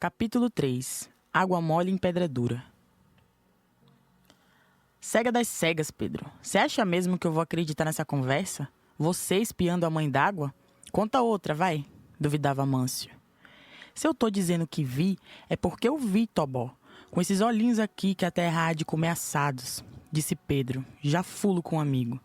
Capítulo 3. Água mole em pedra dura. Cega das cegas, Pedro. Você acha mesmo que eu vou acreditar nessa conversa? Você espiando a mãe d'água? Conta outra, vai, duvidava Mâncio. Se eu tô dizendo que vi, é porque eu vi, Tobó. Com esses olhinhos aqui que a terra há de comer assados, disse Pedro, já fulo com um amigo.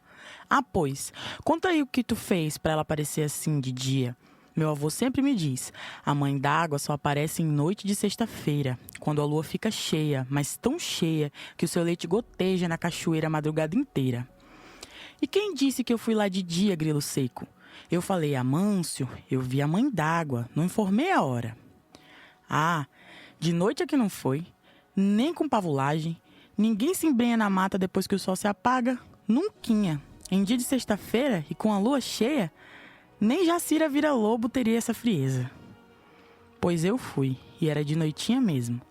Ah, pois, conta aí o que tu fez pra ela parecer assim de dia. Meu avô sempre me diz, a mãe d'água só aparece em noite de sexta-feira, quando a lua fica cheia, mas tão cheia que o seu leite goteja na cachoeira a madrugada inteira. E quem disse que eu fui lá de dia, grilo seco? Eu falei a Mâncio, eu vi a mãe d'água, não informei a hora. Ah, de noite é que não foi, nem com pavulagem, ninguém se embrenha na mata depois que o sol se apaga, nunquinha. Em dia de sexta-feira e com a lua cheia, nem Jacira vira lobo teria essa frieza. Pois eu fui, e era de noitinha mesmo.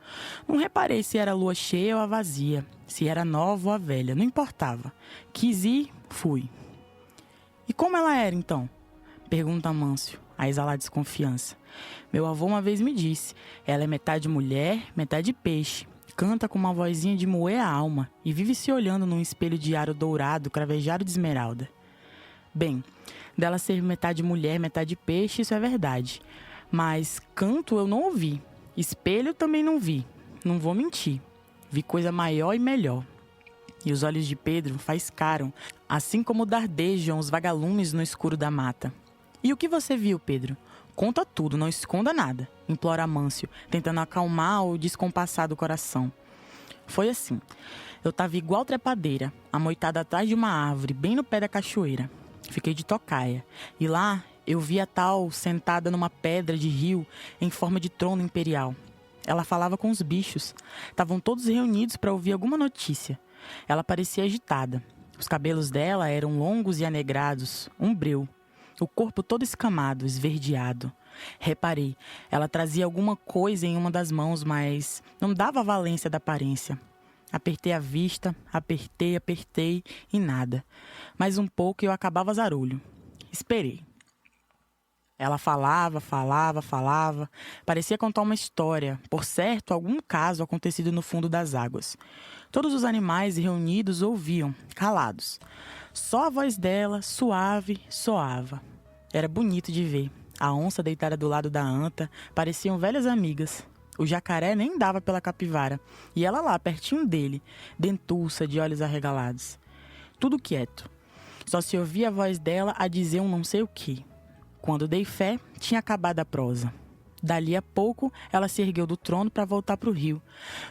Não reparei se era lua cheia ou a vazia, se era nova ou a velha, não importava. Quis ir, fui. E como ela era, então? Pergunta Mâncio, a exalar desconfiança. Meu avô uma vez me disse, ela é metade mulher, metade peixe. Canta com uma vozinha de moer a alma e vive se olhando num espelho de aro dourado, cravejado de esmeralda. Bem, dela ser metade mulher, metade peixe, isso é verdade. Mas canto eu não ouvi. Espelho também não vi. Não vou mentir. Vi coisa maior e melhor. E os olhos de Pedro faiscaram, assim como dardejam os vagalumes no escuro da mata. E o que você viu, Pedro? Conta tudo, não esconda nada, implora Mâncio, tentando acalmar o descompassado coração. Foi assim. Eu tava igual trepadeira, amoitada atrás de uma árvore, bem no pé da cachoeira. Fiquei de tocaia. E lá eu vi a tal sentada numa pedra de rio em forma de trono imperial. Ela falava com os bichos. Estavam todos reunidos para ouvir alguma notícia. Ela parecia agitada. Os cabelos dela eram longos e anegrados, um breu. O corpo todo escamado, esverdeado. Reparei, ela trazia alguma coisa em uma das mãos, mas não dava a valência da aparência. Apertei a vista, apertei e nada. Mais um pouco e eu acabava zarulho. Esperei. Ela falava. Parecia contar uma história. Por certo, algum caso acontecido no fundo das águas. Todos os animais reunidos ouviam, calados. Só a voz dela, suave, soava. Era bonito de ver. A onça deitada do lado da anta pareciam velhas amigas. O jacaré nem dava pela capivara, e ela lá, pertinho dele, dentuça, de olhos arregalados. Tudo quieto. Só se ouvia a voz dela a dizer um não sei o quê. Quando dei fé, tinha acabado a prosa. Dali a pouco, ela se ergueu do trono para voltar para o rio.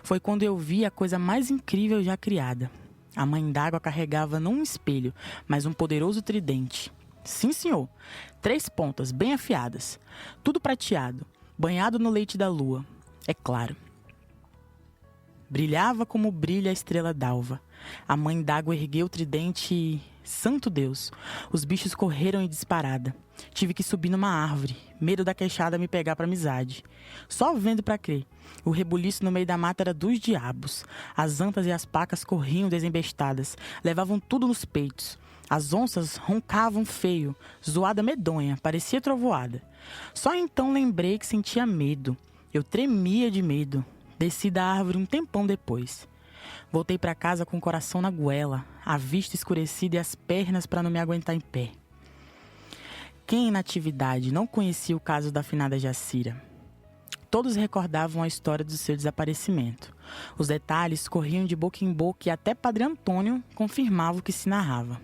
Foi quando eu vi a coisa mais incrível já criada. A mãe d'água carregava não um espelho, mas um poderoso tridente. Sim, senhor. 3 pontas, bem afiadas. Tudo prateado, banhado no leite da lua. É claro. Brilhava como brilha a estrela d'alva. A mãe d'água ergueu o tridente e... Santo Deus! Os bichos correram em disparada. Tive que subir numa árvore. Medo da queixada me pegar pra amizade. Só vendo pra crer. O rebuliço no meio da mata era dos diabos. As antas e as pacas corriam desembestadas. Levavam tudo nos peitos. As onças roncavam feio. Zoada medonha. Parecia trovoada. Só então lembrei que sentia medo. Eu tremia de medo. Desci da árvore um tempão depois. Voltei para casa com o coração na goela, a vista escurecida e as pernas para não me aguentar em pé. Quem na atividade não conhecia o caso da finada Jacira? Todos recordavam a história do seu desaparecimento. Os detalhes corriam de boca em boca e até Padre Antônio confirmava o que se narrava.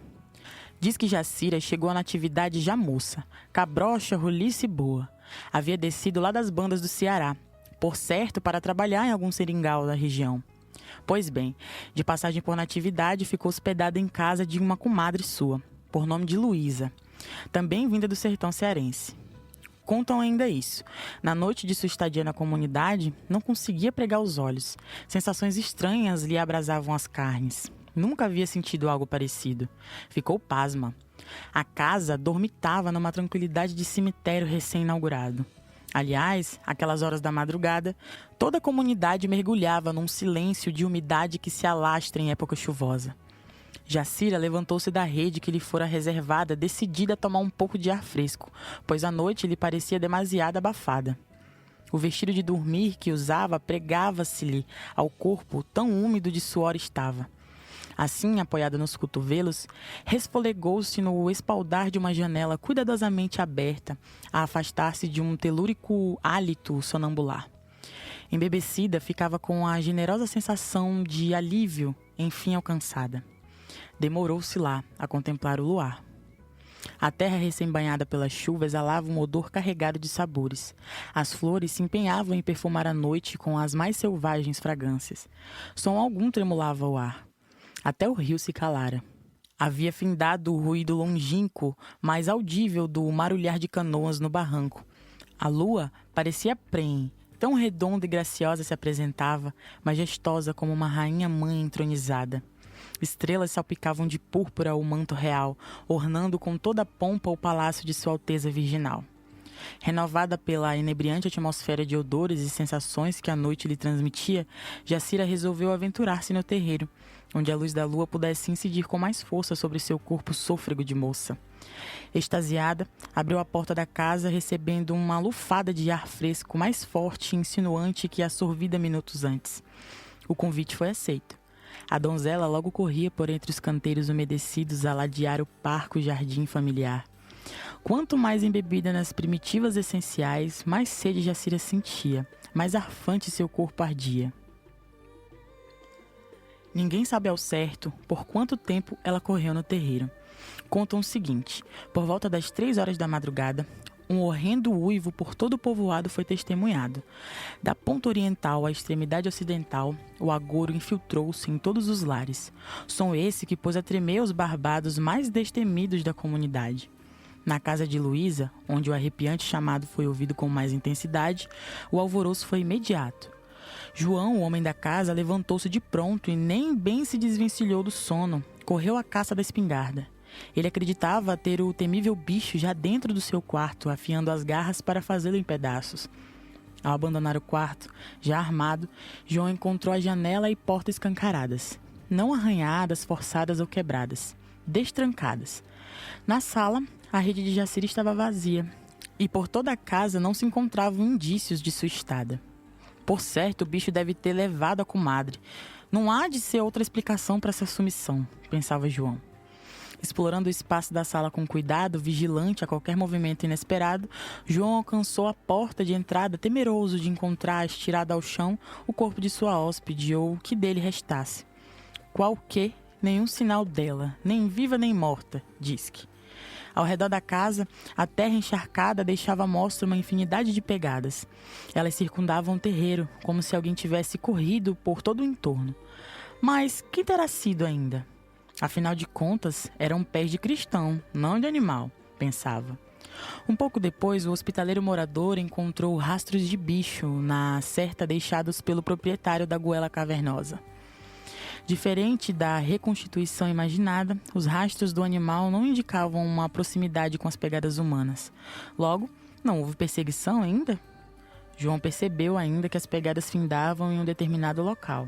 Diz que Jacira chegou à natividade já moça, cabrocha, roliça e boa. Havia descido lá das bandas do Ceará, por certo para trabalhar em algum seringal da região. Pois bem, de passagem por natividade, ficou hospedada em casa de uma comadre sua, por nome de Luísa, também vinda do sertão cearense. Contam ainda isso. Na noite de sua estadia na comunidade, não conseguia pregar os olhos. Sensações estranhas lhe abrasavam as carnes. Nunca havia sentido algo parecido. Ficou pasma. A casa dormitava numa tranquilidade de cemitério recém-inaugurado. Aliás, aquelas horas da madrugada, toda a comunidade mergulhava num silêncio de umidade que se alastra em época chuvosa. Jacira levantou-se da rede que lhe fora reservada, decidida a tomar um pouco de ar fresco, pois a noite lhe parecia demasiado abafada. O vestido de dormir que usava pregava-se-lhe ao corpo, tão úmido de suor estava. Assim, apoiada nos cotovelos, resfolegou-se no espaldar de uma janela cuidadosamente aberta, a afastar-se de um telúrico hálito sonambular. Embebecida, ficava com a generosa sensação de alívio, enfim alcançada. Demorou-se lá, a contemplar o luar. A terra recém-banhada pela chuva exalava um odor carregado de sabores. As flores se empenhavam em perfumar a noite com as mais selvagens fragrâncias. Som algum tremulava o ar. Até o rio se calara. Havia findado o ruído longínquo, mais audível do marulhar de canoas no barranco. A lua parecia prenhe, tão redonda e graciosa se apresentava, majestosa como uma rainha-mãe entronizada. Estrelas salpicavam de púrpura o manto real, ornando com toda a pompa o palácio de Sua Alteza Virginal. Renovada pela inebriante atmosfera de odores e sensações que a noite lhe transmitia, Jacira resolveu aventurar-se no terreiro, onde a luz da lua pudesse incidir com mais força sobre seu corpo sôfrego de moça. Extasiada, abriu a porta da casa, recebendo uma lufada de ar fresco mais forte e insinuante que a sorvida minutos antes. O convite foi aceito. A donzela logo corria por entre os canteiros umedecidos a ladear o parco jardim familiar. Quanto mais embebida nas primitivas essenciais, mais sede Jacira sentia, mais arfante seu corpo ardia. Ninguém sabe ao certo por quanto tempo ela correu no terreiro. Contam o seguinte: por volta das 3 horas da madrugada, um horrendo uivo por todo o povoado foi testemunhado. Da ponta oriental à extremidade ocidental, o agouro infiltrou-se em todos os lares. Som esse que pôs a tremer os barbados mais destemidos da comunidade. Na casa de Luísa, onde o arrepiante chamado foi ouvido com mais intensidade, o alvoroço foi imediato. João, o homem da casa, levantou-se de pronto e nem bem se desvencilhou do sono. Correu à caça da espingarda. Ele acreditava ter o temível bicho já dentro do seu quarto, afiando as garras para fazê-lo em pedaços. Ao abandonar o quarto, já armado, João encontrou a janela e porta escancaradas. Não arranhadas, forçadas ou quebradas. Destrancadas. Na sala, a rede de Jacira estava vazia, e por toda a casa não se encontravam indícios de sua estada. Por certo, o bicho deve ter levado a comadre. Não há de ser outra explicação para essa sumição, pensava João. Explorando o espaço da sala com cuidado, vigilante a qualquer movimento inesperado, João alcançou a porta de entrada, temeroso de encontrar estirado ao chão o corpo de sua hóspede ou o que dele restasse. Qualquer, nenhum sinal dela, nem viva nem morta, diz-que. Ao redor da casa, a terra encharcada deixava à mostra uma infinidade de pegadas. Elas circundavam o terreiro, como se alguém tivesse corrido por todo o entorno. Mas quem terá sido ainda? Afinal de contas, eram pés de cristão, não de animal, pensava. Um pouco depois, o hospitaleiro morador encontrou rastros de bicho na certa deixados pelo proprietário da goela cavernosa. Diferente da reconstituição imaginada, os rastros do animal não indicavam uma proximidade com as pegadas humanas. Logo, não houve perseguição ainda? João percebeu ainda que as pegadas findavam em um determinado local.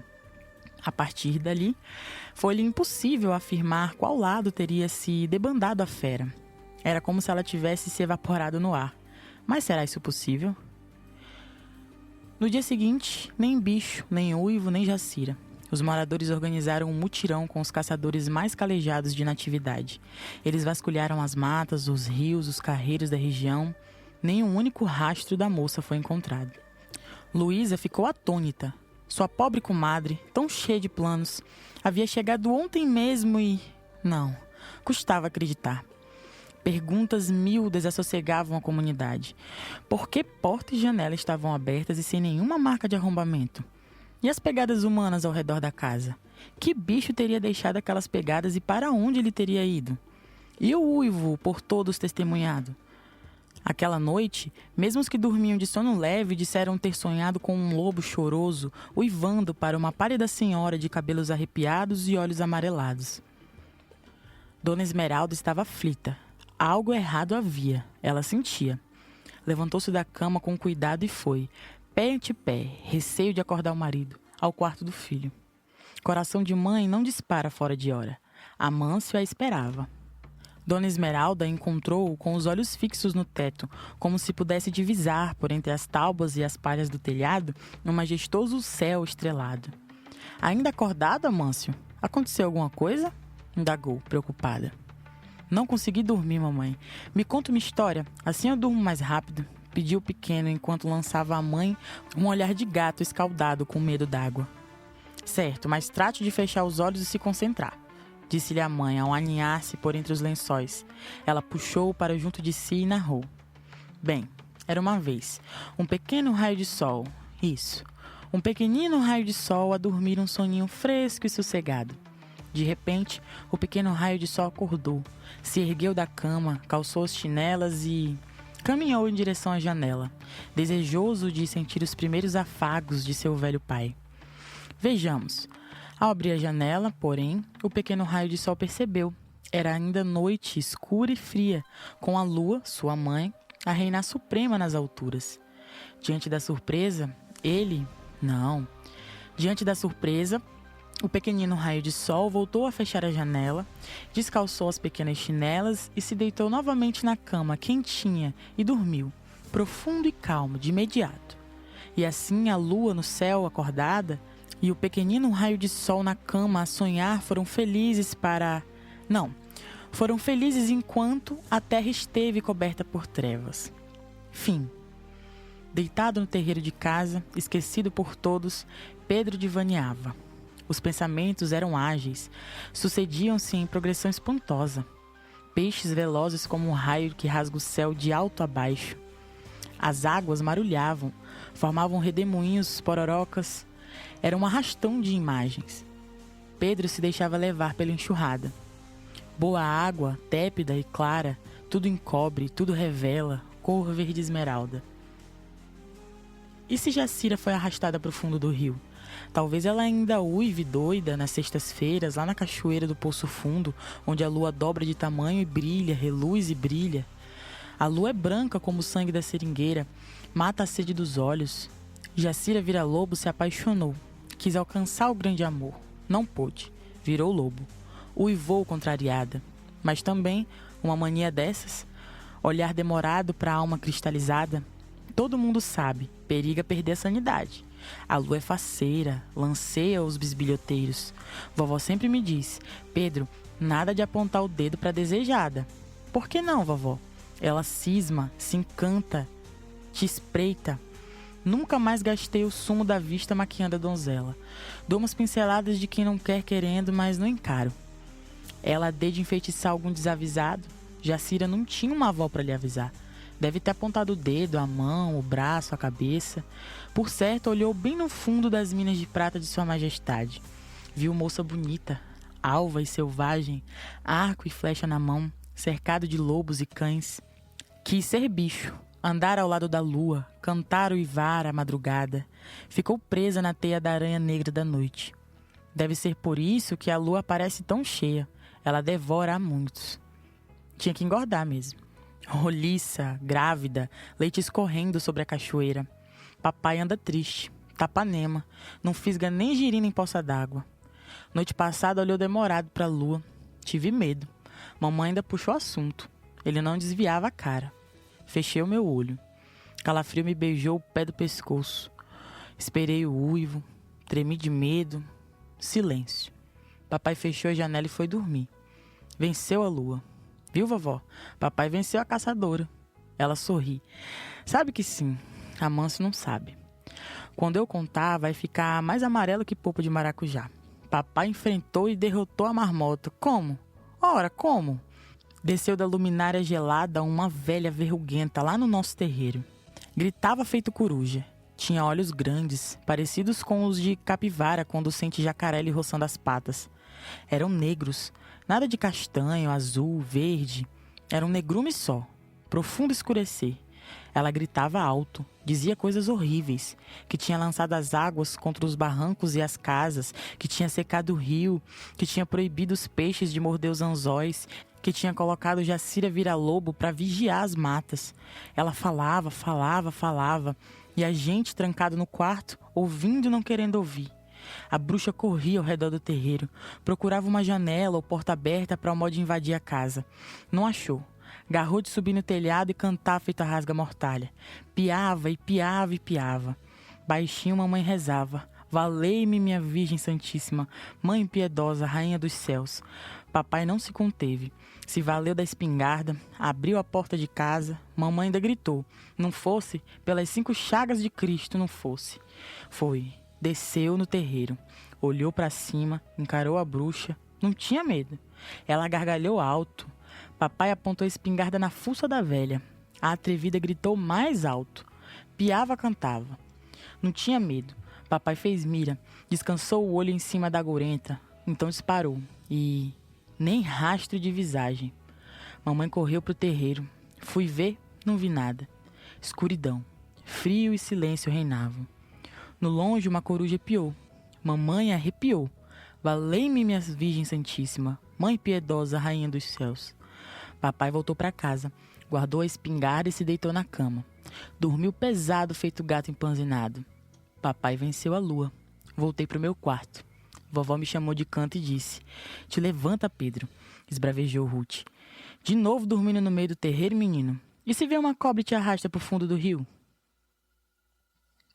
A partir dali, foi-lhe impossível afirmar qual lado teria se debandado a fera. Era como se ela tivesse se evaporado no ar. Mas será isso possível? No dia seguinte, nem bicho, nem uivo, nem Jacira. Os moradores organizaram um mutirão com os caçadores mais calejados de natividade. Eles vasculharam as matas, os rios, os carreiros da região. Nenhum único rastro da moça foi encontrado. Luísa ficou atônita. Sua pobre comadre, tão cheia de planos, havia chegado ontem mesmo e... Não, custava acreditar. Perguntas mil desassossegavam a comunidade. Por que porta e janela estavam abertas e sem nenhuma marca de arrombamento? E as pegadas humanas ao redor da casa? Que bicho teria deixado aquelas pegadas e para onde ele teria ido? E o uivo por todos testemunhado? Aquela noite, mesmo os que dormiam de sono leve disseram ter sonhado com um lobo choroso, uivando para uma pálida senhora de cabelos arrepiados e olhos amarelados. Dona Esmeralda estava aflita. Algo errado havia, ela sentia. Levantou-se da cama com cuidado e foi, pé ante pé, receio de acordar o marido, ao quarto do filho. Coração de mãe não dispara fora de hora. Amâncio a esperava. Dona Esmeralda encontrou-o com os olhos fixos no teto, como se pudesse divisar, por entre as tábuas e as palhas do telhado, um majestoso céu estrelado. Ainda acordado, Amâncio? Aconteceu alguma coisa? Indagou, preocupada. Não consegui dormir, mamãe. Me conta uma história, assim eu durmo mais rápido, pediu o pequeno enquanto lançava à mãe um olhar de gato escaldado com medo d'água. Certo, mas trate de fechar os olhos e se concentrar, disse-lhe a mãe ao aninhar-se por entre os lençóis. Ela puxou-o para junto de si e narrou. Bem, era uma vez um pequeno raio de sol, isso, um pequenino raio de sol a dormir um soninho fresco e sossegado. De repente, o pequeno raio de sol acordou, se ergueu da cama, calçou as chinelas e caminhou em direção à janela, desejoso de sentir os primeiros afagos de seu velho pai. Vejamos. Ao abrir a janela, porém, o pequeno raio de sol percebeu. Era ainda noite escura e fria, com a lua, sua mãe, a reinar suprema nas alturas. Diante da surpresa, o pequenino raio de sol voltou a fechar a janela, descalçou as pequenas chinelas e se deitou novamente na cama quentinha e dormiu, profundo e calmo, de imediato. E assim a lua no céu acordada e o pequenino raio de sol na cama a sonhar foram felizes enquanto a terra esteve coberta por trevas. Fim. Deitado no terreiro de casa, esquecido por todos, Pedro divaneava. Os pensamentos eram ágeis, sucediam-se em progressão espantosa. Peixes velozes como um raio que rasga o céu de alto a baixo. As águas marulhavam, formavam redemoinhos, pororocas. Era um arrastão de imagens. Pedro se deixava levar pela enxurrada. Boa água, tépida e clara, tudo encobre, tudo revela, cor verde esmeralda. E se Jacira foi arrastada para o fundo do rio? Talvez ela ainda uive doida nas sextas-feiras, lá na cachoeira do Poço Fundo, onde a lua dobra de tamanho e brilha, reluz e brilha. A lua é branca como o sangue da seringueira, mata a sede dos olhos. Jacira Vira-Lobo se apaixonou, quis alcançar o grande amor. Não pôde, virou lobo. Uivou contrariada. Mas também, uma mania dessas, olhar demorado para a alma cristalizada, todo mundo sabe, periga perder a sanidade. A lua é faceira, lanceia os bisbilhoteiros. Vovó sempre me diz, Pedro, nada de apontar o dedo para a desejada. Por que não, vovó? Ela cisma, se encanta, te espreita. Nunca mais gastei o sumo da vista maquiando a donzela. Dou umas pinceladas de quem não quer querendo, mas não encaro. Ela há de enfeitiçar algum desavisado? Jacira não tinha uma avó para lhe avisar. Deve ter apontado o dedo, a mão, o braço, a cabeça. Por certo, olhou bem no fundo das minas de prata de sua majestade. Viu moça bonita, alva e selvagem, arco e flecha na mão, cercado de lobos e cães. Quis ser bicho, andar ao lado da lua, cantar uivar à madrugada. Ficou presa na teia da aranha negra da noite. Deve ser por isso que a lua parece tão cheia. Ela devora a muitos. Tinha que engordar mesmo. Roliça, grávida, leite escorrendo sobre a cachoeira. Papai anda triste, tapanema, não fisga nem girina em poça d'água. Noite passada olhou demorado para a lua. Tive medo. Mamãe ainda puxou assunto. Ele não desviava a cara. Fechei o meu olho. Calafrio me beijou o pé do pescoço. Esperei o uivo, tremi de medo. Silêncio. Papai fechou a janela e foi dormir. Venceu a lua. Viu, vovó? Papai venceu a caçadora. Ela sorri. Sabe que sim. Amâncio não sabe. Quando eu contar, vai ficar mais amarelo que polpa de maracujá. Papai enfrentou e derrotou a marmota. Como? Ora, como? Desceu da luminária gelada uma velha verruguenta lá no nosso terreiro. Gritava feito coruja. Tinha olhos grandes, parecidos com os de capivara quando sente jacaré lhe roçando as patas. Eram negros. Nada de castanho, azul, verde. Era um negrume só. Profundo escurecer. Ela gritava alto. Dizia coisas horríveis. Que tinha lançado as águas contra os barrancos e as casas. Que tinha secado o rio. Que tinha proibido os peixes de morder os anzóis. Que tinha colocado Jacira Vira-Lobo para vigiar as matas. Ela falava. E a gente trancado no quarto, ouvindo e não querendo ouvir. A bruxa corria ao redor do terreiro, procurava uma janela ou porta aberta para o modo de invadir a casa. Não achou. Garrou de subir no telhado e cantar feito a rasga-mortalha. Piava e piava e piava. Baixinho mamãe rezava. Valei-me, minha Virgem Santíssima, Mãe piedosa, Rainha dos céus. Papai não se conteve. Se valeu da espingarda, abriu a porta de casa. Mamãe ainda gritou. Não fosse, pelas 5 chagas de Cristo, não fosse. Foi. Desceu no terreiro. Olhou para cima, encarou a bruxa. Não tinha medo. Ela gargalhou alto. Papai apontou a espingarda na fuça da velha. A atrevida gritou mais alto. Piava cantava. Não tinha medo. Papai fez mira, descansou o olho em cima da gourenta, então disparou. E nem rastro de visagem. Mamãe correu pro terreiro. Fui ver, não vi nada. Escuridão. Frio e silêncio reinavam. No longe uma coruja piou. Mamãe arrepiou. Valei-me, minha Virgem Santíssima, Mãe piedosa, Rainha dos céus. Papai voltou para casa, guardou a espingarda e se deitou na cama. Dormiu pesado, feito gato empanzinado. Papai venceu a lua. Voltei pro meu quarto. Vovó me chamou de canto e disse: "Te levanta, Pedro", esbravejou Ruth. "De novo dormindo no meio do terreiro, menino? E se vier uma cobra e te arrasta pro fundo do rio?"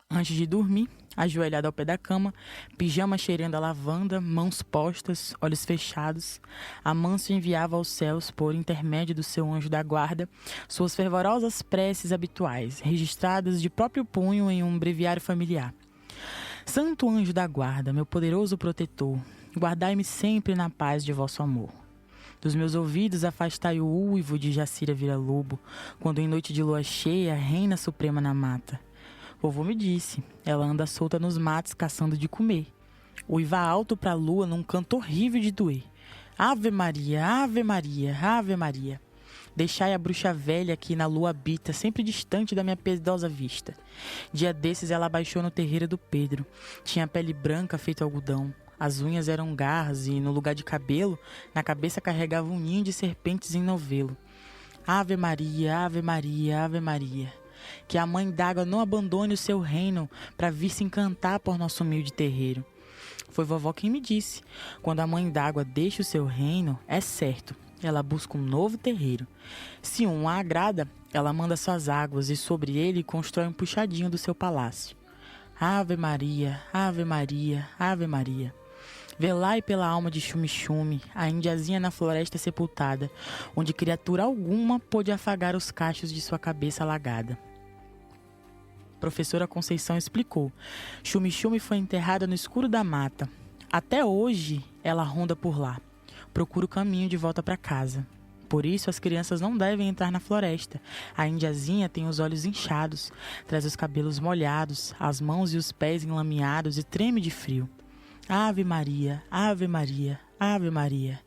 Antes de dormir, ajoelhado ao pé da cama, pijama cheirando a lavanda, mãos postas, olhos fechados, Amâncio enviava aos céus, por intermédio do seu anjo da guarda, suas fervorosas preces habituais, registradas de próprio punho em um breviário familiar. Santo anjo da guarda, meu poderoso protetor, guardai-me sempre na paz de vosso amor. Dos meus ouvidos afastai o uivo de Jacira Vira-Lobo, quando em noite de lua cheia reina suprema na mata. Vovô me disse, ela anda solta nos matos caçando de comer. Uiva alto pra lua num canto horrível de doer. Ave Maria, Ave Maria, Ave Maria. Deixai a bruxa velha que na lua habita, sempre distante da minha piedosa vista. Dia desses ela baixou no terreiro do Pedro. Tinha a pele branca feito algodão. As unhas eram garras e, no lugar de cabelo, na cabeça carregava um ninho de serpentes em novelo. Ave Maria, Ave Maria, Ave Maria. Que a Mãe d'Água não abandone o seu reino para vir se encantar por nosso humilde terreiro. Foi vovó quem me disse. Quando a Mãe d'Água deixa o seu reino, é certo, ela busca um novo terreiro. Se um a agrada, ela manda suas águas e sobre ele constrói um puxadinho do seu palácio. Ave Maria, Ave Maria, Ave Maria. Velai pela alma de Xume-Xume, a indiazinha na floresta sepultada, onde criatura alguma pôde afagar os cachos de sua cabeça alagada. Professora Conceição explicou. Xume-Xume foi enterrada no escuro da mata. Até hoje, ela ronda por lá. Procura o caminho de volta para casa. Por isso, as crianças não devem entrar na floresta. A indiazinha tem os olhos inchados, traz os cabelos molhados, as mãos e os pés enlameados e treme de frio. Ave Maria, Ave Maria, Ave Maria.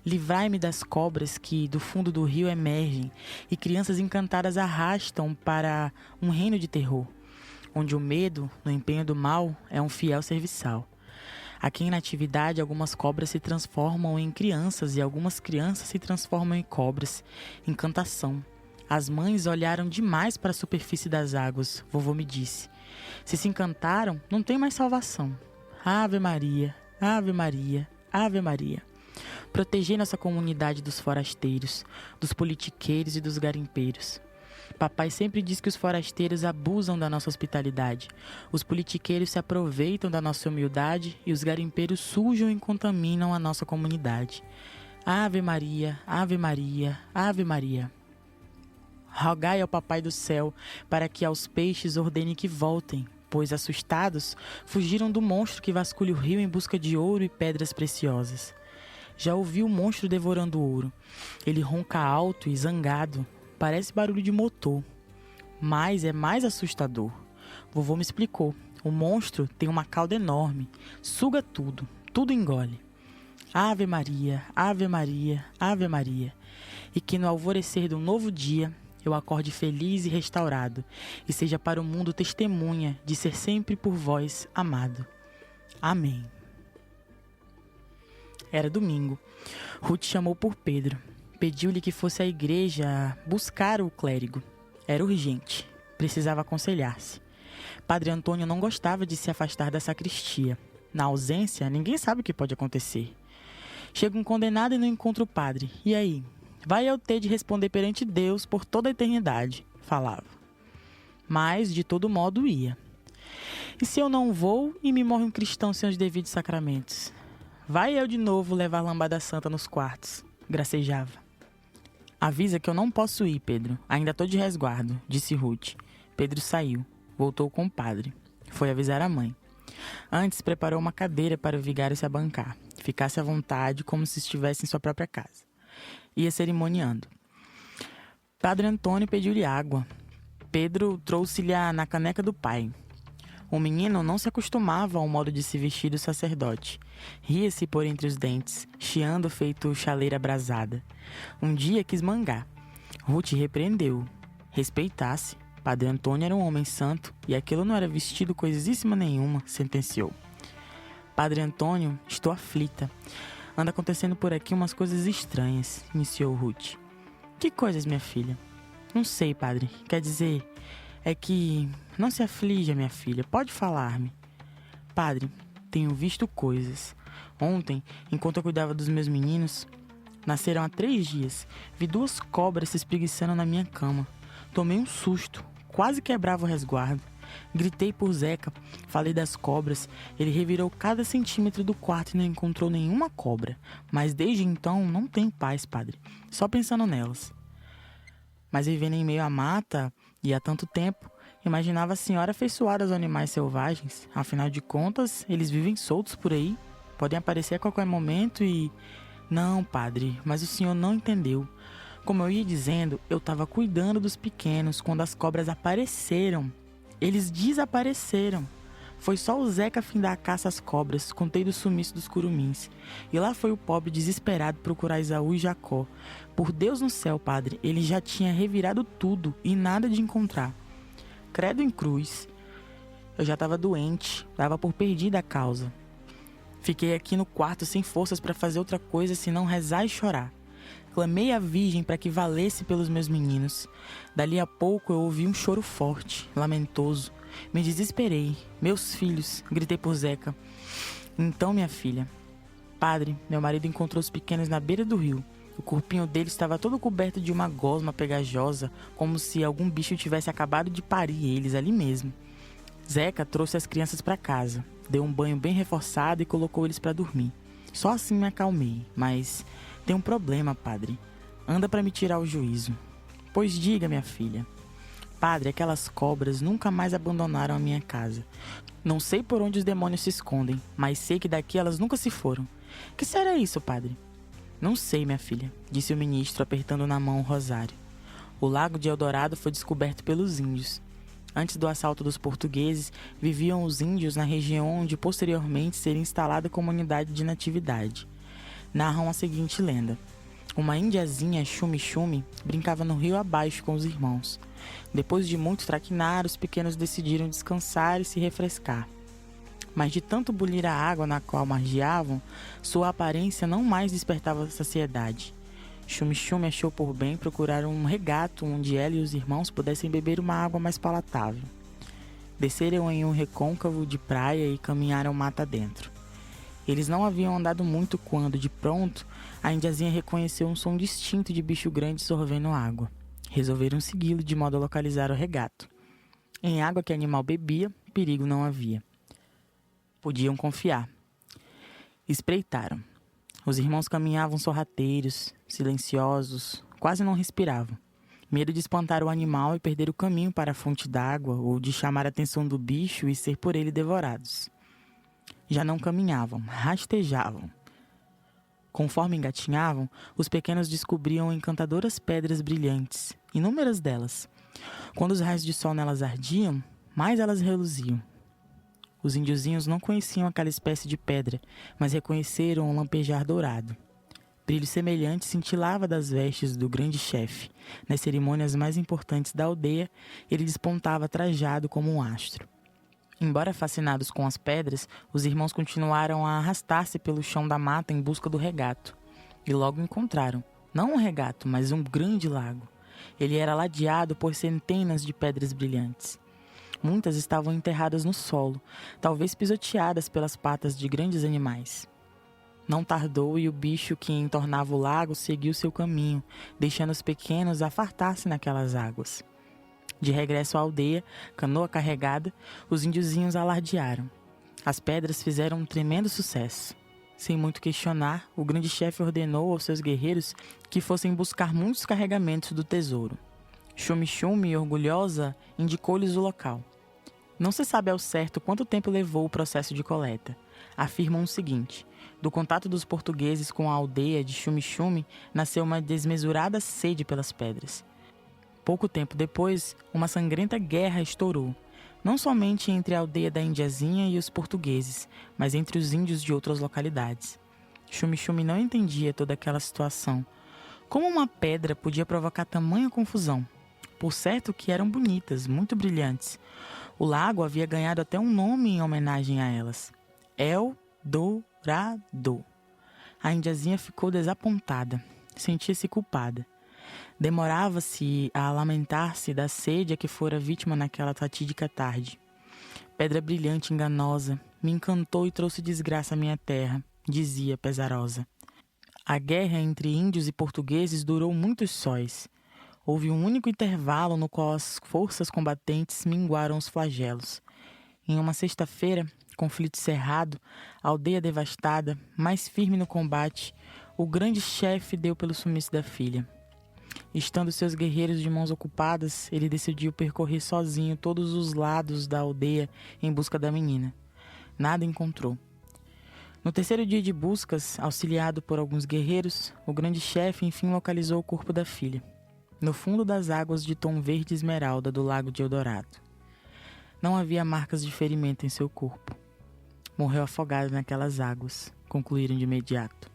Livrai-me das cobras que do fundo do rio emergem e crianças encantadas arrastam para um reino de terror, onde o medo, no empenho do mal, é um fiel serviçal. Aqui em Natividade, algumas cobras se transformam em crianças e algumas crianças se transformam em cobras. Encantação. As mães olharam demais para a superfície das águas, vovô me disse. Se encantaram, não tem mais salvação. Ave Maria, Ave Maria, Ave Maria. Protegei nossa comunidade dos forasteiros, dos politiqueiros e dos garimpeiros. Papai sempre diz que os forasteiros abusam da nossa hospitalidade. Os politiqueiros se aproveitam da nossa humildade e os garimpeiros sujam e contaminam a nossa comunidade. Ave Maria, Ave Maria, Ave Maria. Rogai ao Papai do céu para que aos peixes ordene que voltem, pois, assustados, fugiram do monstro que vasculha o rio em busca de ouro e pedras preciosas. Já ouvi o monstro devorando ouro. Ele ronca alto e zangado. Parece barulho de motor. Mas é mais assustador. Vovô me explicou. O monstro tem uma cauda enorme. Suga tudo. Tudo engole. Ave Maria, Ave Maria, Ave Maria. E que no alvorecer de um novo dia eu acorde feliz e restaurado, e seja para o mundo testemunha de ser sempre por vós amado. Amém. Era domingo. Ruth chamou por Pedro. Pediu-lhe que fosse à igreja buscar o clérigo. Era urgente. Precisava aconselhar-se. Padre Antônio não gostava de se afastar da sacristia. Na ausência, ninguém sabe o que pode acontecer. Chega um condenado e não encontra o padre. E aí? Vai eu ter de responder perante Deus por toda a eternidade, falava. Mas, de todo modo, ia. E se eu não vou e me morre um cristão sem os devidos sacramentos? Vai eu de novo levar lambada santa nos quartos, gracejava. Avisa que eu não posso ir, Pedro. Ainda tô de resguardo, disse Ruth. Pedro saiu. Voltou com o padre. Foi avisar a mãe. Antes, preparou uma cadeira para o vigário se abancar. Ficasse à vontade, como se estivesse em sua própria casa. Ia cerimoniando. Padre Antônio pediu-lhe água. Pedro trouxe-lhe na caneca do pai. O menino não se acostumava ao modo de se vestir do sacerdote. Ria-se por entre os dentes, chiando feito chaleira abrasada. Um dia quis mangar. Ruth repreendeu. Respeitasse. Padre Antônio era um homem santo e aquilo não era vestido coisíssima nenhuma, sentenciou. Padre Antônio, estou aflita. Anda acontecendo por aqui umas coisas estranhas, iniciou Ruth. Que coisas, minha filha? Não sei, padre. Quer dizer, é que... Não se aflija, minha filha. Pode falar-me. Padre, tenho visto coisas. Ontem, enquanto eu cuidava dos meus meninos, nasceram há 3 dias. Vi 2 cobras se espreguiçando na minha cama. Tomei um susto. Quase quebrava o resguardo. Gritei por Zeca. Falei das cobras. Ele revirou cada centímetro do quarto e não encontrou nenhuma cobra. Mas desde então, não tenho paz, padre. Só pensando nelas. Mas vivendo em meio à mata, e há tanto tempo, imaginava a senhora afeiçoada aos animais selvagens. Afinal de contas, eles vivem soltos por aí. Podem aparecer a qualquer momento e... Não, padre, mas o senhor não entendeu. Como eu ia dizendo, eu estava cuidando dos pequenos quando as cobras apareceram. Eles desapareceram. Foi só o Zeca findar a caça às cobras, contei do sumiço dos curumins. E lá foi o pobre desesperado procurar Esaú e Jacó. Por Deus no céu, padre, ele já tinha revirado tudo e nada de encontrar. Credo em cruz. Eu já estava doente, dava por perdida a causa. Fiquei aqui no quarto sem forças para fazer outra coisa senão rezar e chorar. Clamei à Virgem para que valesse pelos meus meninos. Dali a pouco eu ouvi um choro forte, lamentoso. Me desesperei. Meus filhos, gritei por Zeca. Então, minha filha. Padre, meu marido encontrou os pequenos na beira do rio. O corpinho dele estava todo coberto de uma gosma pegajosa, como se algum bicho tivesse acabado de parir eles ali mesmo. Zeca trouxe as crianças para casa, deu um banho bem reforçado e colocou eles para dormir. Só assim me acalmei, mas tem um problema, padre. Anda para me tirar o juízo. Pois diga, minha filha. Padre, aquelas cobras nunca mais abandonaram a minha casa. Não sei por onde os demônios se escondem, mas sei que daqui elas nunca se foram. Que será isso, padre? Não sei, minha filha, disse o ministro, apertando na mão o rosário. O lago de Eldorado foi descoberto pelos índios. Antes do assalto dos portugueses, viviam os índios na região onde posteriormente seria instalada a comunidade de natividade. Narram a seguinte lenda. Uma indiazinha, Chumi-Chumi, brincava no rio abaixo com os irmãos. Depois de muito traquinar, os pequenos decidiram descansar e se refrescar. Mas de tanto bulir a água na qual margeavam, sua aparência não mais despertava saciedade. Chumi-Chumi achou por bem procurar um regato onde ela e os irmãos pudessem beber uma água mais palatável. Desceram em um recôncavo de praia e caminharam mata dentro. Eles não haviam andado muito quando, de pronto, a indiazinha reconheceu um som distinto de bicho grande sorvendo água. Resolveram segui-lo de modo a localizar o regato. Em água que o animal bebia, perigo não havia. Podiam confiar. Espreitaram. Os irmãos caminhavam sorrateiros, silenciosos, quase não respiravam. Medo de espantar o animal e perder o caminho para a fonte d'água ou de chamar a atenção do bicho e ser por ele devorados. Já não caminhavam, rastejavam. Conforme engatinhavam, os pequenos descobriam encantadoras pedras brilhantes, inúmeras delas. Quando os raios de sol nelas ardiam, mais elas reluziam. Os índiozinhos não conheciam aquela espécie de pedra, mas reconheceram um lampejar dourado. Brilho semelhante cintilava das vestes do grande chefe. Nas cerimônias mais importantes da aldeia, ele despontava trajado como um astro. Embora fascinados com as pedras, os irmãos continuaram a arrastar-se pelo chão da mata em busca do regato. E logo encontraram, não um regato, mas um grande lago. Ele era ladeado por centenas de pedras brilhantes. Muitas estavam enterradas no solo, talvez pisoteadas pelas patas de grandes animais. Não tardou e o bicho que entornava o lago seguiu seu caminho, deixando os pequenos a fartar-se naquelas águas. De regresso à aldeia, canoa carregada, os índiozinhos alardearam. As pedras fizeram um tremendo sucesso. Sem muito questionar, o grande chefe ordenou aos seus guerreiros que fossem buscar muitos carregamentos do tesouro. Xume-Xume, orgulhosa, indicou-lhes o local. Não se sabe ao certo quanto tempo levou o processo de coleta. Afirmam o seguinte: do contato dos portugueses com a aldeia de Xume-Xume nasceu uma desmesurada sede pelas pedras. Pouco tempo depois, uma sangrenta guerra estourou, não somente entre a aldeia da Indiazinha e os portugueses, mas entre os índios de outras localidades. Xume-Xume não entendia toda aquela situação. Como uma pedra podia provocar tamanha confusão? Por certo que eram bonitas, muito brilhantes. O lago havia ganhado até um nome em homenagem a elas: Eldorado. A Indiazinha ficou desapontada, sentia-se culpada. Demorava-se a lamentar-se da sede a que fora vítima naquela fatídica tarde. Pedra brilhante e enganosa, me encantou e trouxe desgraça à minha terra, dizia pesarosa. A guerra entre índios e portugueses durou muitos sóis. Houve um único intervalo no qual as forças combatentes minguaram os flagelos. Em uma sexta-feira, conflito cerrado, aldeia devastada, mais firme no combate, o grande chefe deu pelo sumiço da filha. Estando seus guerreiros de mãos ocupadas, ele decidiu percorrer sozinho todos os lados da aldeia em busca da menina. Nada encontrou. No terceiro dia de buscas, auxiliado por alguns guerreiros, o grande chefe enfim localizou o corpo da filha, no fundo das águas de tom verde esmeralda do lago de Eldorado. Não havia marcas de ferimento em seu corpo. Morreu afogado naquelas águas, concluíram de imediato.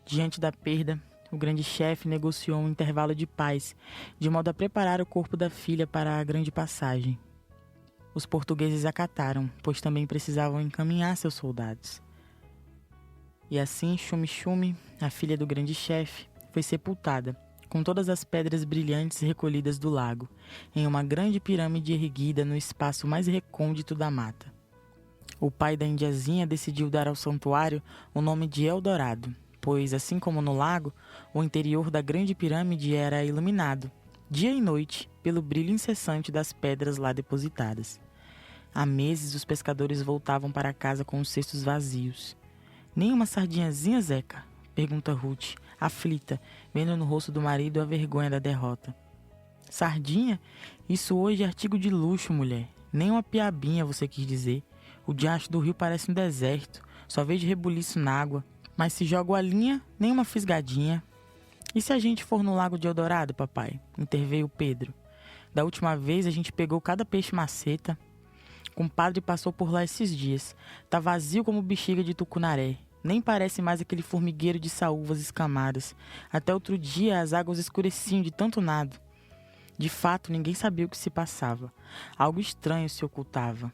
Diante da perda, o grande chefe negociou um intervalo de paz, de modo a preparar o corpo da filha para a grande passagem. Os portugueses acataram, pois também precisavam encaminhar seus soldados. E assim, Xume-Xume, a filha do grande chefe, foi sepultada, com todas as pedras brilhantes recolhidas do lago, em uma grande pirâmide erguida no espaço mais recôndito da mata. O pai da Indiazinha decidiu dar ao santuário o nome de Eldorado, pois, assim como no lago, o interior da grande pirâmide era iluminado, dia e noite, pelo brilho incessante das pedras lá depositadas. Há meses os pescadores voltavam para casa com os cestos vazios. Nem uma sardinhazinha, Zeca? Pergunta Ruth, aflita, vendo no rosto do marido a vergonha da derrota. Sardinha? Isso hoje é artigo de luxo, mulher. Nem uma piabinha, você quis dizer. O diacho do rio parece um deserto, só vejo rebuliço na água. Mas se jogo a linha, nem uma fisgadinha. E se a gente for no Lago de Eldorado, papai? Interveio Pedro. Da última vez a gente pegou cada peixe maceta. Compadre passou por lá esses dias. Tá vazio como bexiga de tucunaré. Nem parece mais aquele formigueiro de saúvas escamadas. Até outro dia as águas escureciam de tanto nado. De fato, ninguém sabia o que se passava. Algo estranho se ocultava.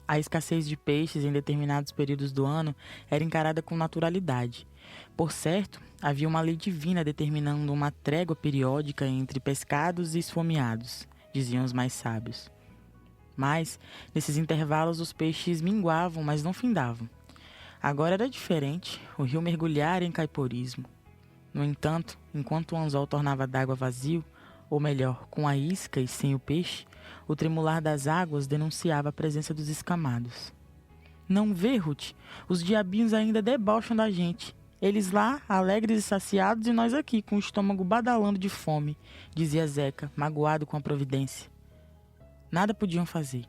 A escassez de peixes em determinados períodos do ano era encarada com naturalidade. Por certo, havia uma lei divina determinando uma trégua periódica entre pescados e esfomeados, diziam os mais sábios. Mas, nesses intervalos, os peixes minguavam, mas não findavam. Agora era diferente, o rio mergulhara em caiporismo. No entanto, enquanto o anzol tornava d'água vazio, ou melhor, com a isca e sem o peixe, o tremular das águas denunciava a presença dos escamados. Não vê, Ruth? Os diabinhos ainda debocham da gente. Eles lá, alegres e saciados, e nós aqui, com o estômago badalando de fome, dizia Zeca, magoado com a providência. Nada podiam fazer.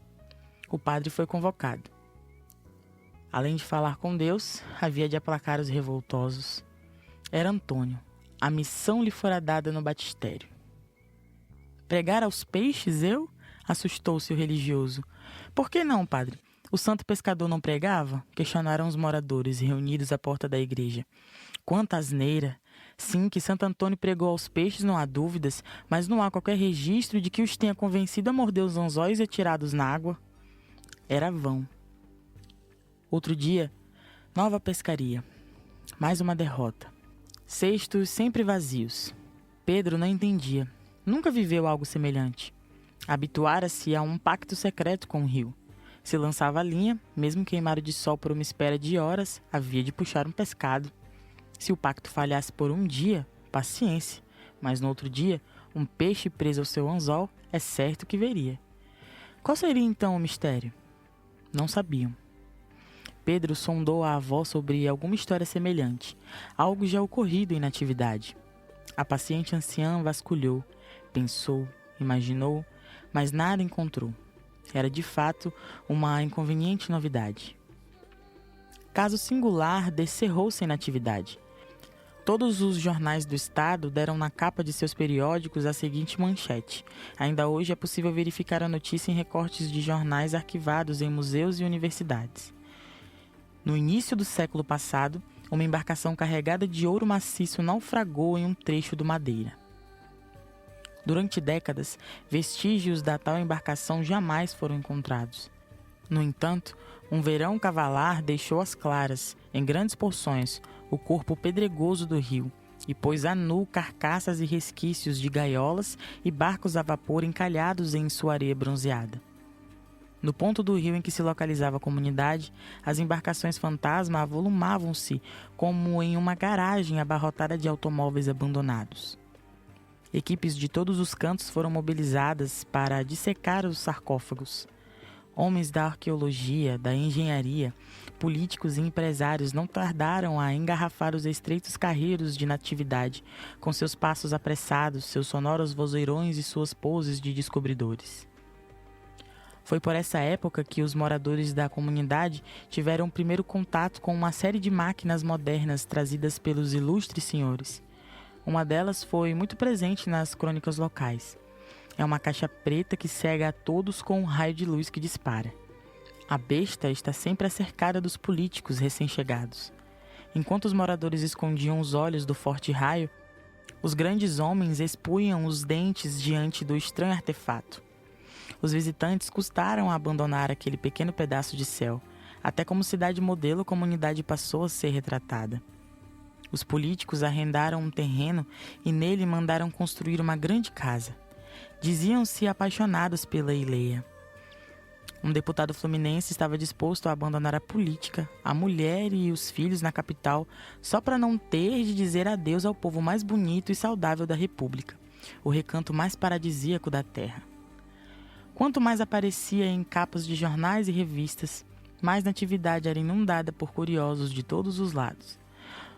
O padre foi convocado. Além de falar com Deus, havia de aplacar os revoltosos. Era Antônio. A missão lhe fora dada no batistério. Pregar aos peixes, eu? Assustou-se o religioso. Por que não, padre? O santo pescador não pregava? Questionaram os moradores reunidos à porta da igreja. Quanta asneira! Sim, que Santo Antônio pregou aos peixes, não há dúvidas, mas não há qualquer registro de que os tenha convencido a morder os anzóis e atirados na água. Era vão. Outro dia, nova pescaria. Mais uma derrota. Cestos sempre vazios. Pedro não entendia. Nunca viveu algo semelhante. Habituara-se a um pacto secreto com o rio. Se lançava a linha, mesmo queimado de sol por uma espera de horas, havia de puxar um pescado. Se o pacto falhasse por um dia, paciência, mas no outro dia, um peixe preso ao seu anzol é certo que veria. Qual seria então o mistério? Não sabiam. Pedro sondou a avó sobre alguma história semelhante, algo já ocorrido em Natividade. A paciente anciã vasculhou, pensou, imaginou, mas nada encontrou. Era de fato uma inconveniente novidade. Caso singular descerrou-se em Natividade. Todos os jornais do estado deram na capa de seus periódicos a seguinte manchete. Ainda hoje é possível verificar a notícia em recortes de jornais arquivados em museus e universidades. No início do século passado, uma embarcação carregada de ouro maciço naufragou em um trecho do Madeira. Durante décadas, vestígios da tal embarcação jamais foram encontrados. No entanto, um verão cavalar deixou às claras, em grandes porções, o corpo pedregoso do rio e pôs a nu carcaças e resquícios de gaiolas e barcos a vapor encalhados em sua areia bronzeada. No ponto do rio em que se localizava a comunidade, as embarcações fantasma avolumavam-se como em uma garagem abarrotada de automóveis abandonados. Equipes de todos os cantos foram mobilizadas para dissecar os sarcófagos. Homens da arqueologia, da engenharia, políticos e empresários não tardaram a engarrafar os estreitos carreiros de Natividade, com seus passos apressados, seus sonoros vozeirões e suas poses de descobridores. Foi por essa época que os moradores da comunidade tiveram o primeiro contato com uma série de máquinas modernas trazidas pelos ilustres senhores. Uma delas foi muito presente nas crônicas locais. É uma caixa preta que cega a todos com um raio de luz que dispara. A besta está sempre cercada dos políticos recém-chegados. Enquanto os moradores escondiam os olhos do forte raio, os grandes homens expunham os dentes diante do estranho artefato. Os visitantes custaram a abandonar aquele pequeno pedaço de céu. Até como cidade modelo, a comunidade passou a ser retratada. Os políticos arrendaram um terreno e nele mandaram construir uma grande casa. Diziam-se apaixonados pela Ileia. Um deputado fluminense estava disposto a abandonar a política, a mulher e os filhos na capital só para não ter de dizer adeus ao povo mais bonito e saudável da República, o recanto mais paradisíaco da terra. Quanto mais aparecia em capas de jornais e revistas, mais Natividade era inundada por curiosos de todos os lados.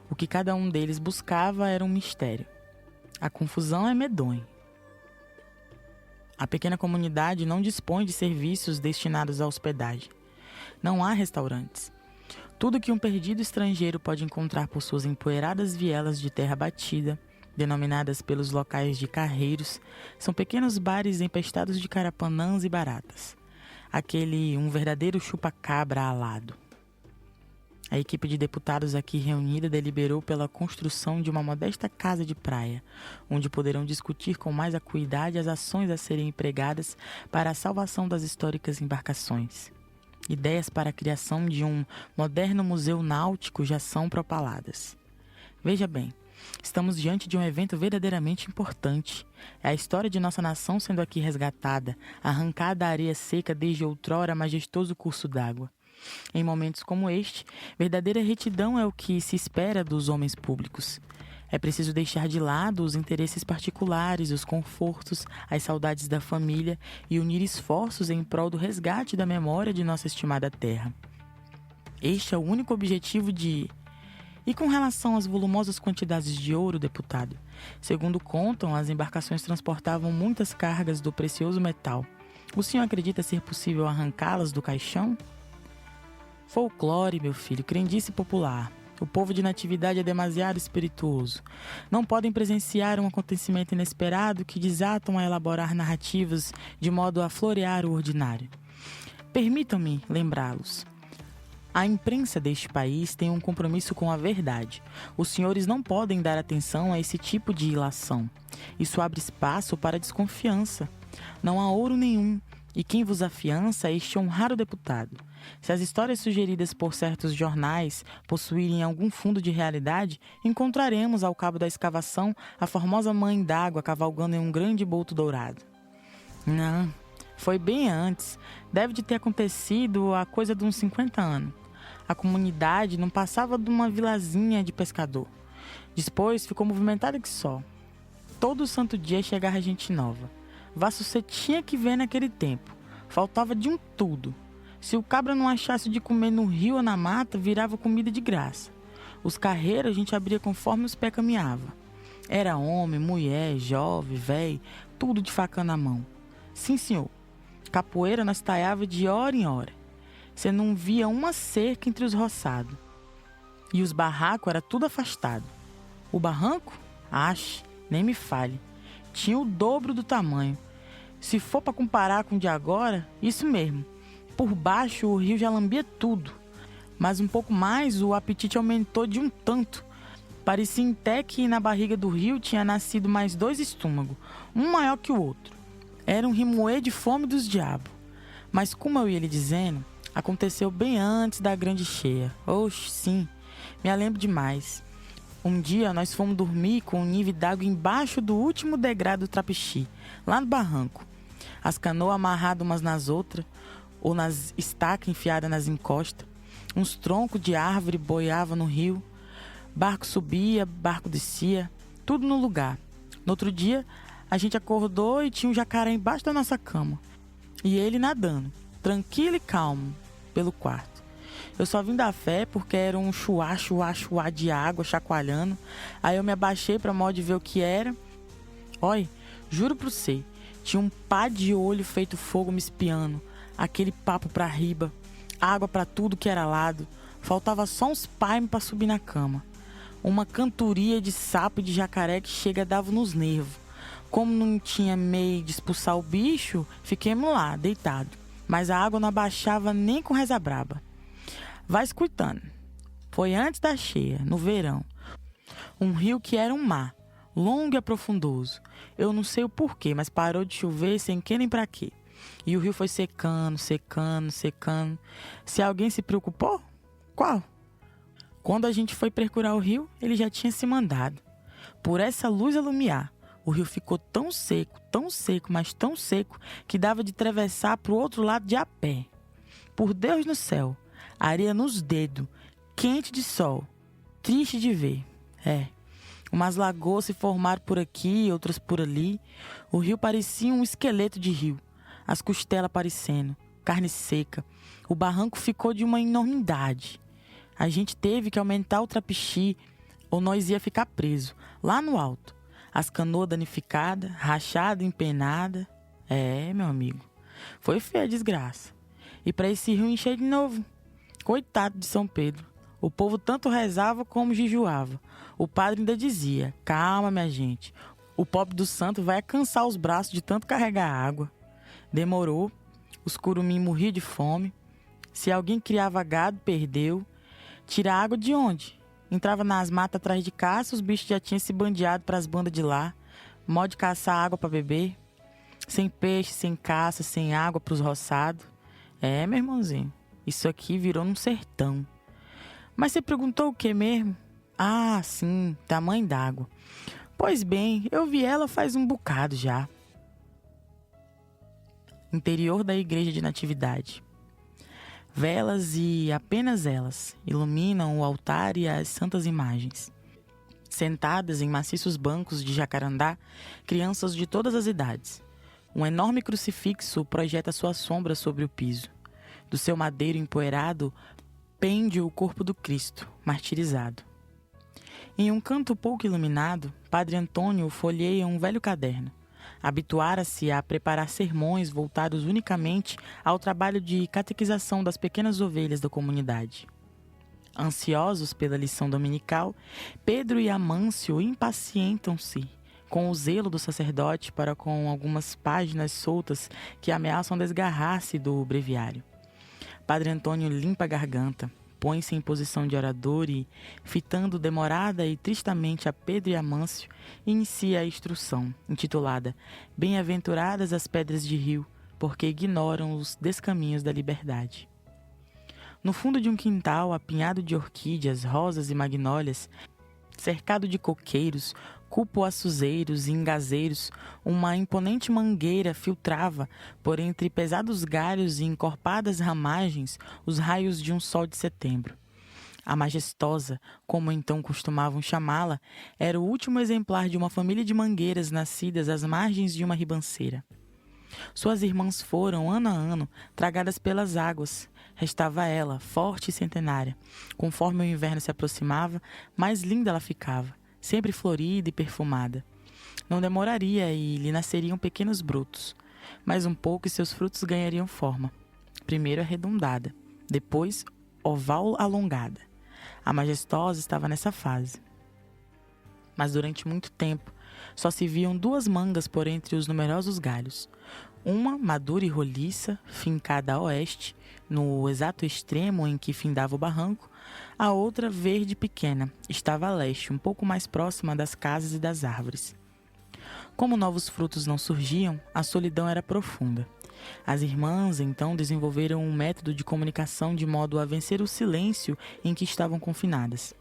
O que cada um deles buscava era um mistério. A confusão é medonha. A pequena comunidade não dispõe de serviços destinados à hospedagem. Não há restaurantes. Tudo que um perdido estrangeiro pode encontrar por suas empoeiradas vielas de terra batida, denominadas pelos locais de carreiros, são pequenos bares empestados de carapanãs e baratas. Um verdadeiro chupa-cabra alado. A equipe de deputados aqui reunida deliberou pela construção de uma modesta casa de praia, onde poderão discutir com mais acuidade as ações a serem empregadas para a salvação das históricas embarcações. Ideias para a criação de um moderno museu náutico já são propaladas. Veja bem, estamos diante de um evento verdadeiramente importante. É a história de nossa nação sendo aqui resgatada, arrancada da areia seca desde outrora majestoso curso d'água. Em momentos como este, verdadeira retidão é o que se espera dos homens públicos. É preciso deixar de lado os interesses particulares, os confortos, as saudades da família e unir esforços em prol do resgate da memória de nossa estimada terra. Este é o único objetivo de... E com relação às volumosas quantidades de ouro, deputado? Segundo contam, as embarcações transportavam muitas cargas do precioso metal. O senhor acredita ser possível arrancá-las do caixão? Folclore, meu filho, crendice popular. O povo de Natividade é demasiado espirituoso. Não podem presenciar um acontecimento inesperado que desatam a elaborar narrativas de modo a florear o ordinário. Permitam-me lembrá-los. A imprensa deste país tem um compromisso com a verdade. Os senhores não podem dar atenção a esse tipo de ilação. Isso abre espaço para desconfiança. Não há ouro nenhum. E quem vos afiança é este honrado deputado. Se as histórias sugeridas por certos jornais possuírem algum fundo de realidade, encontraremos ao cabo da escavação a formosa mãe d'água cavalgando em um grande bolto dourado. Não, foi bem antes. Deve de ter acontecido há coisa de uns 50 anos. A comunidade não passava de uma vilazinha de pescador. Depois ficou movimentada que só. Todo santo dia chegava gente nova. Vasso você tinha que ver naquele tempo. Faltava de um tudo. Se o cabra não achasse de comer no rio ou na mata, virava comida de graça. Os carreiros a gente abria conforme os pés caminhava. Era homem, mulher, jovem, velho, tudo de faca na mão. Sim, senhor. Capoeira nós taiava de hora em hora. Você não via uma cerca entre os roçados. E os barracos era tudo afastado. O barranco? Ache, nem me fale. Tinha o dobro do tamanho. Se for para comparar com o de agora, isso mesmo. Por baixo o rio já lambia tudo. Mas um pouco mais o apetite aumentou de um tanto. Parecia até que na barriga do rio tinha nascido mais 2 estômagos, um maior que o outro. Era um rimoer de fome dos diabos. Mas como eu ia lhe dizendo, aconteceu bem antes da grande cheia. Oxe, sim, me lembro demais. Um dia nós fomos dormir com um nível d'água embaixo do último degrau do Trapixi, lá no barranco. As canoas amarradas umas nas outras, ou nas estacas enfiadas nas encostas. Uns troncos de árvore boiavam no rio. Barco subia, barco descia, tudo no lugar. No outro dia, a gente acordou e tinha um jacaré embaixo da nossa cama. E ele nadando, tranquilo e calmo, pelo quarto. Eu só vim da fé porque era um chuá, chuá, chuá de água chacoalhando. Aí eu me abaixei pra modo de ver o que era. Olha, juro pra você, tinha um pá de olho feito fogo me espiando. Aquele papo pra riba, água pra tudo que era lado. Faltava só uns paimes pra subir na cama. Uma cantoria de sapo e de jacaré que chega dava nos nervos. Como não tinha meio de expulsar o bicho, fiquemos lá, deitado. Mas a água não abaixava nem com reza braba. Vai escutando. Foi antes da cheia, no verão. Um rio que era um mar, longo e aprofundoso. Eu não sei o porquê, mas parou de chover sem que nem pra quê. E o rio foi secando, secando, secando. Se alguém se preocupou? Qual? Quando a gente foi percurar o rio, ele já tinha se mandado. Por essa luz alumiar, o rio ficou tão seco, mas tão seco, que dava de atravessar para o outro lado de a pé. Por Deus no céu, areia nos dedos, quente de sol, triste de ver. Umas lagoas se formaram por aqui, outras por ali. O rio parecia um esqueleto de rio, as costelas aparecendo, carne seca. O barranco ficou de uma enormidade. A gente teve que aumentar o trapixi ou nós ia ficar preso, lá no alto. As canoas danificadas, rachada, empenada. Meu amigo, foi feia a desgraça. E para esse rio encher de novo. Coitado de São Pedro. O povo tanto rezava como jejuava. O padre ainda dizia, calma minha gente, o pobre do santo vai cansar os braços de tanto carregar água. Demorou, os curumim morriam de fome. Se alguém criava gado, perdeu. Tirar água de onde? Entrava nas matas atrás de caça, os bichos já tinham se bandeado para as bandas de lá. Mó de caçar água para beber. Sem peixe, sem caça, sem água para os roçados. Meu irmãozinho, isso aqui virou num sertão. Mas você perguntou o que mesmo? Ah, sim, tamanho d'água. Pois bem, eu vi ela faz um bocado já. Interior da Igreja de Natividade. Velas e apenas elas iluminam o altar e as santas imagens. Sentadas em maciços bancos de jacarandá, crianças de todas as idades. Um enorme crucifixo projeta sua sombra sobre o piso. Do seu madeiro empoeirado pende o corpo do Cristo, martirizado. Em um canto pouco iluminado, Padre Antônio folheia um velho caderno. Habituara-se a preparar sermões voltados unicamente ao trabalho de catequização das pequenas ovelhas da comunidade. Ansiosos pela lição dominical, Pedro e Amâncio impacientam-se com o zelo do sacerdote para com algumas páginas soltas que ameaçam desgarrar-se do breviário. Padre Antônio limpa a garganta, põe-se em posição de orador e, fitando demorada e tristamente a Pedro e Amâncio, inicia a instrução, intitulada Bem-aventuradas as pedras de rio, porque ignoram os descaminhos da liberdade. No fundo de um quintal apinhado de orquídeas, rosas e magnólias, Cercado de coqueiros, cupuaçuzeiros e ingazeiros, uma imponente mangueira filtrava, por entre pesados galhos e encorpadas ramagens, os raios de um sol de setembro. A majestosa, como então costumavam chamá-la, era o último exemplar de uma família de mangueiras nascidas às margens de uma ribanceira. Suas irmãs foram, ano a ano, tragadas pelas águas. Restava ela, forte e centenária. Conforme o inverno se aproximava, mais linda ela ficava, sempre florida e perfumada. Não demoraria e lhe nasceriam pequenos brotos. Mais um pouco e seus frutos ganhariam forma. Primeiro arredondada, depois oval alongada. A majestosa estava nessa fase. Mas durante muito tempo, só se viam duas mangas por entre os numerosos galhos. Uma, madura e roliça, fincada a oeste, no exato extremo em que findava o barranco. A outra, verde e pequena, estava a leste, um pouco mais próxima das casas e das árvores. Como novos frutos não surgiam, a solidão era profunda. As irmãs, então, desenvolveram um método de comunicação de modo a vencer o silêncio em que estavam confinadas.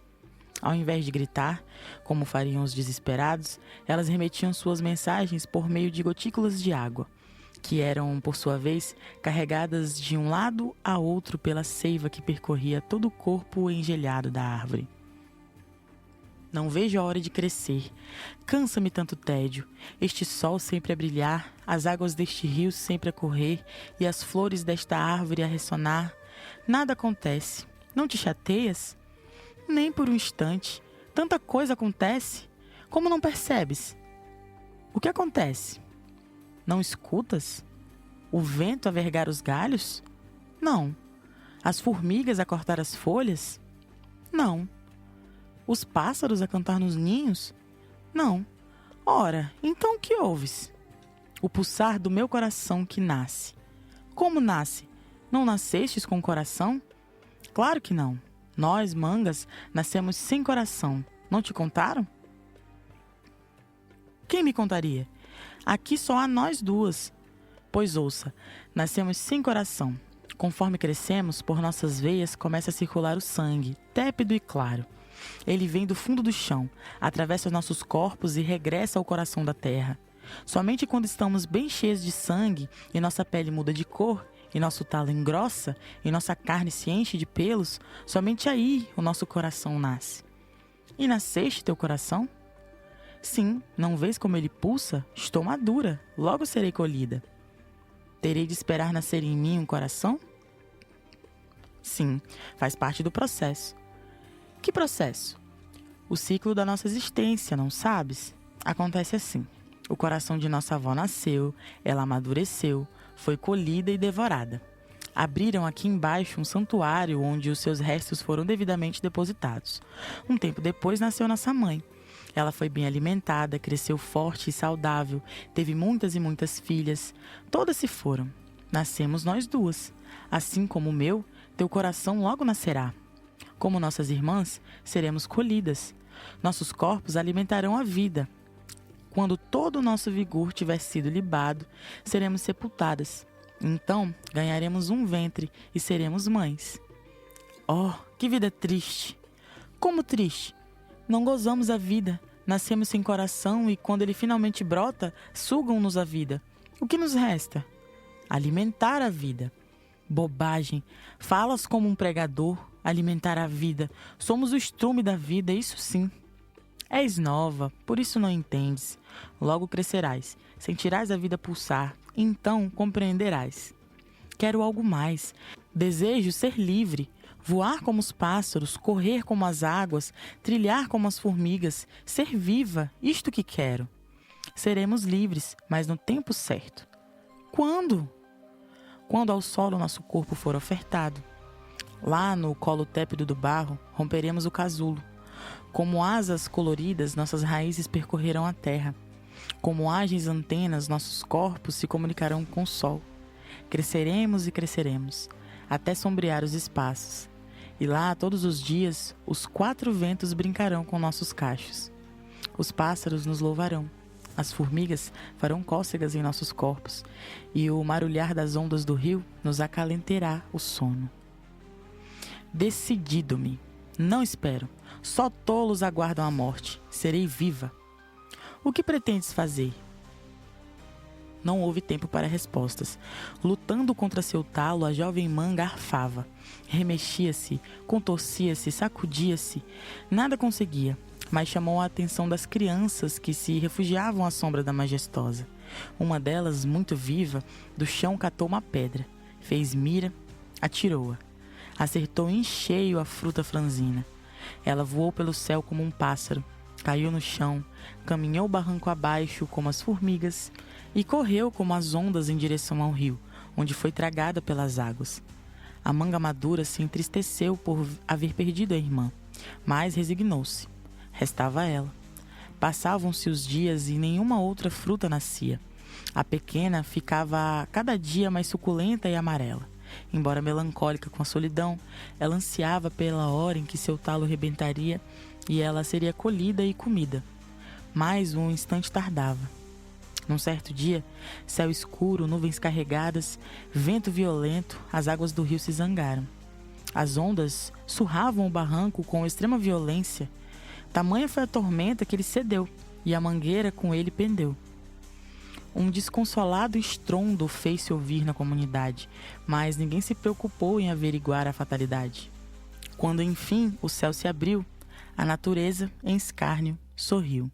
Ao invés de gritar, como fariam os desesperados, elas remetiam suas mensagens por meio de gotículas de água, que eram, por sua vez, carregadas de um lado a outro pela seiva que percorria todo o corpo engelhado da árvore. Não vejo a hora de crescer. Cansa-me tanto tédio. Este sol sempre a brilhar, as águas deste rio sempre a correr e as flores desta árvore a ressonar. Nada acontece. Não te chateias? Nem por um instante. Tanta coisa acontece. Como não percebes? O que acontece? Não escutas? O vento a vergar os galhos? Não. As formigas a cortar as folhas? Não. Os pássaros a cantar nos ninhos? Não. Ora, então o que ouves? O pulsar do meu coração que nasce. Como nasce? Não nascestes com coração? Claro que não. Nós, mangas, nascemos sem coração. Não te contaram? Quem me contaria? Aqui só há nós duas. Pois ouça, nascemos sem coração. Conforme crescemos, por nossas veias começa a circular o sangue, tépido e claro. Ele vem do fundo do chão, atravessa os nossos corpos e regressa ao coração da terra. Somente quando estamos bem cheios de sangue e nossa pele muda de cor, e nosso talo engrossa, e nossa carne se enche de pelos, somente aí o nosso coração nasce. E nasceste teu coração? Sim, não vês como ele pulsa? Estou madura, logo serei colhida. Terei de esperar nascer em mim um coração? Sim, faz parte do processo. Que processo? O ciclo da nossa existência, não sabes? Acontece assim. O coração de nossa avó nasceu, ela amadureceu, foi colhida e devorada. Abriram aqui embaixo um santuário onde os seus restos foram devidamente depositados. Um tempo depois nasceu nossa mãe. Ela foi bem alimentada, cresceu forte e saudável, teve muitas e muitas filhas. Todas se foram. Nascemos nós duas. Assim como o meu, teu coração logo nascerá. Como nossas irmãs, seremos colhidas. Nossos corpos alimentarão a vida. Quando todo o nosso vigor tiver sido libado, seremos sepultadas. Então, ganharemos um ventre e seremos mães. Oh, que vida triste! Como triste? Não gozamos a vida, nascemos sem coração e quando ele finalmente brota, sugam-nos a vida. O que nos resta? Alimentar a vida. Bobagem! Falas como um pregador, alimentar a vida. Somos o estrume da vida, isso sim. És nova, por isso não entendes. Logo crescerás, sentirás a vida pulsar, então compreenderás. Quero algo mais. Desejo ser livre, voar como os pássaros, correr como as águas, trilhar como as formigas, ser viva, isto que quero. Seremos livres, mas no tempo certo. Quando? Quando ao solo nosso corpo for ofertado. Lá no colo tépido do barro, romperemos o casulo. Como asas coloridas, nossas raízes percorrerão a terra. Como ágeis antenas, nossos corpos se comunicarão com o sol. Cresceremos e cresceremos, até sombrear os espaços. E lá, todos os dias, os 4 ventos brincarão com nossos cachos. Os pássaros nos louvarão. As formigas farão cócegas em nossos corpos. E o marulhar das ondas do rio nos acalentará o sono. Decidido-me. Não espero. Só tolos aguardam a morte. Serei viva. O que pretendes fazer? Não houve tempo para respostas. Lutando contra seu talo, a jovem mãe garfava. Remexia-se, contorcia-se, sacudia-se. Nada conseguia, mas chamou a atenção das crianças que se refugiavam à sombra da majestosa. Uma delas, muito viva, do chão catou uma pedra. Fez mira, atirou-a. Acertou em cheio a fruta franzina. Ela voou pelo céu como um pássaro. Caiu no chão, caminhou o barranco abaixo como as formigas e correu como as ondas em direção ao rio, onde foi tragada pelas águas. A manga madura se entristeceu por haver perdido a irmã, mas resignou-se. Restava ela. Passavam-se os dias e nenhuma outra fruta nascia. A pequena ficava cada dia mais suculenta e amarela. Embora melancólica com a solidão, ela ansiava pela hora em que seu talo rebentaria e ela seria colhida e comida. Mas um instante tardava. Num certo dia, céu escuro, nuvens carregadas, vento violento, as águas do rio se zangaram. As ondas surravam o barranco com extrema violência. Tamanha foi a tormenta que ele cedeu, e a mangueira com ele pendeu. Um desconsolado estrondo fez-se ouvir na comunidade, mas ninguém se preocupou em averiguar a fatalidade. Quando enfim o céu se abriu, a natureza, em escárnio, sorriu.